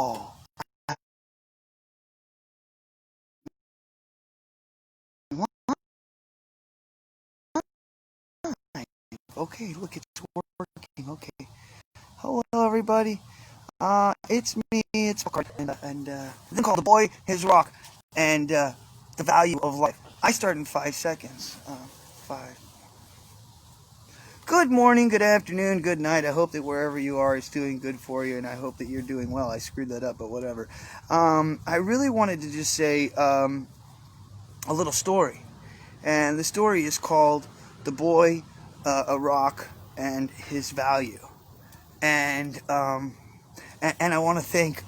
Okay, look, it's working. Okay. Hello, everybody. It's me. It's Carpenter, and then called the boy his rock, and the value of life. I start in 5 seconds. 5. Good morning, good afternoon, good night. I hope that wherever you are, it's doing good for you, and I hope that you're doing well. I screwed that up, but whatever. I really wanted to just say a little story, and the story is called "The Boy, a Rock, and His Value." And I want to thank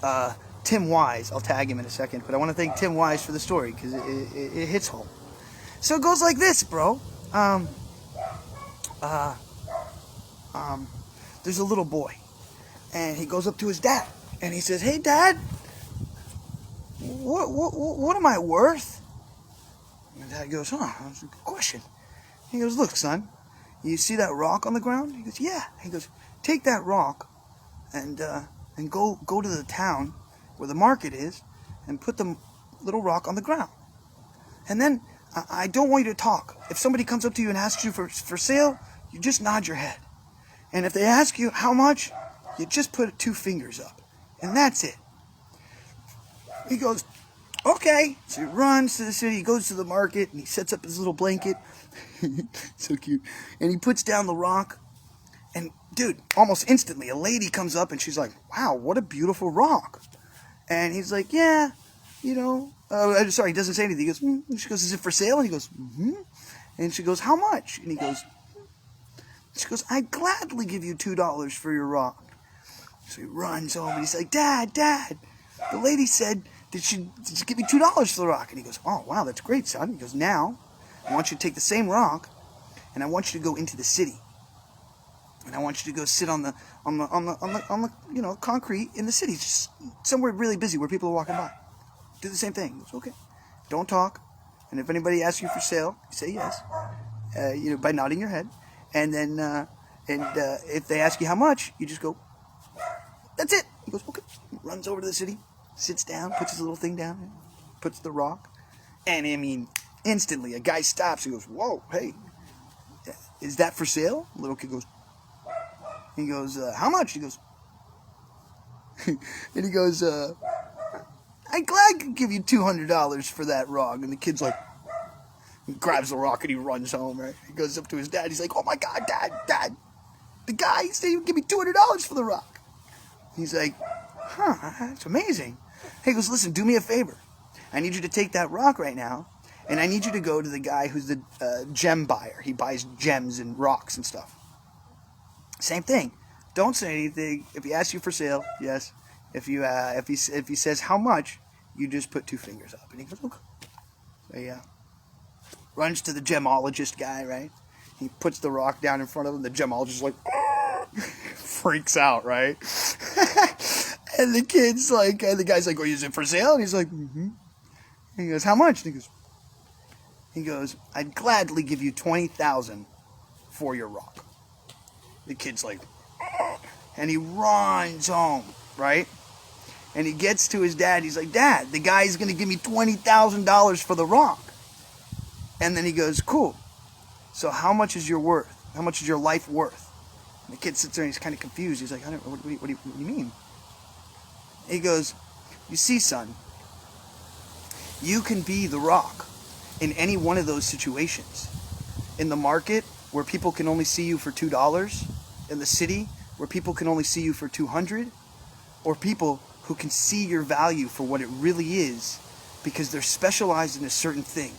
Tim Wise. I'll tag him in a second, but I want to thank Tim Wise for the story because it hits home. So it goes like this, bro. There's a little boy, and he goes up to his dad, and he says, "Hey, Dad, what am I worth?" And Dad goes, "Huh, that's a good question." He goes, "Look, son, you see that rock on the ground?" He goes, "Yeah." He goes, "Take that rock and go to the town where the market is and put the little rock on the ground. And then I don't want you to talk. If somebody comes up to you and asks you for sale, you just nod your head. And if they ask you how much, you just put 2 fingers up. And that's it." He goes, "Okay." So he runs to the city, he goes to the market, and he sets up his little blanket. So cute. And he puts down the rock. And, dude, almost instantly, a lady comes up and she's like, "Wow, what a beautiful rock." And he's like, "Yeah, you know." Sorry, he doesn't say anything. He goes, She goes, "Is it for sale?" And he goes, "Mm-hmm." And she goes, "How much?" And he goes, She goes, "I'd gladly give you $2 for your rock." So he runs home and he's like, Dad, the lady said, did she give me $2 for the rock?" And he goes, "Oh, wow, that's great, son." He goes, "Now, I want you to take the same rock and I want you to go into the city. And I want you to go sit on the concrete in the city, just somewhere really busy where people are walking by. Do the same thing." He goes, "Okay. Don't talk. And if anybody asks you for sale, you say yes, by nodding your head. And then, if they ask you how much, you just go, that's it." He goes, "Okay." He runs over to the city, sits down, puts his little thing down, puts the rock. And I mean, instantly, a guy stops. He goes, "Whoa, hey, is that for sale?" The little kid goes, "How much?" He goes, and he goes, "I'd gladly give you $200 for that rock." And the kid's like, he grabs the rock and he runs home, right? He goes up to his dad. He's like, "Oh my God, Dad, the guy said he would give me $200 for the rock." He's like, "Huh, that's amazing." He goes, "Listen, do me a favor. I need you to take that rock right now, and I need you to go to the guy who's the gem buyer. He buys gems and rocks and stuff. Same thing. Don't say anything. If he asks you for sale, yes. If he says how much, you just put 2 fingers up." And he goes, "Okay." So yeah, runs to the gemologist guy, right? He puts the rock down in front of him. The gemologist is like, freaks out, right? And the kid's like, the guy's like, "Oh, is it for sale?" And he's like, "Mm-hmm." He goes, "How much?" And he goes, "I'd gladly give you 20,000 for your rock." The kid's like, and he runs home, right? And he gets to his dad. He's like, "Dad, the guy's going to give me $20,000 for the rock." And then he goes, "Cool. So how much is your worth? How much is your life worth?" And the kid sits there and he's kind of confused. He's like, "I don't know. What do you mean?" He goes, "You see, son, you can be the rock in any one of those situations. In the market, where people can only see you for $2. In the city, where people can only see you for 200, or people who can see your value for what it really is because they're specialized in a certain thing.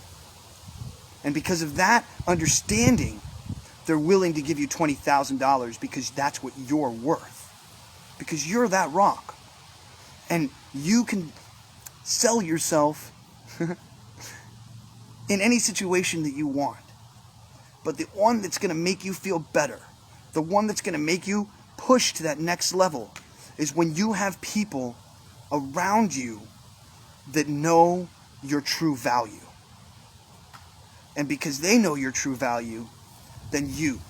And because of that understanding, they're willing to give you $20,000 because that's what you're worth. Because you're that rock. And you can sell yourself in any situation that you want. But the one that's going to make you feel better, the one that's going to make you push to that next level, is when you have people around you that know your true value. And because they know your true value, then you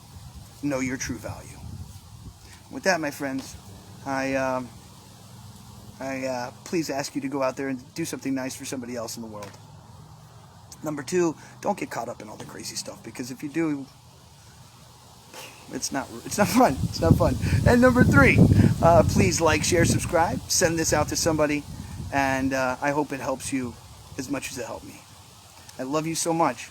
know your true value." With that, my friends, I I please ask you to go out there and do something nice for somebody else in the world. Number 2, don't get caught up in all the crazy stuff, because if you do, it's not fun. It's not fun. And number 3, please like, share, subscribe, send this out to somebody, and I hope it helps you as much as it helped me. I love you so much.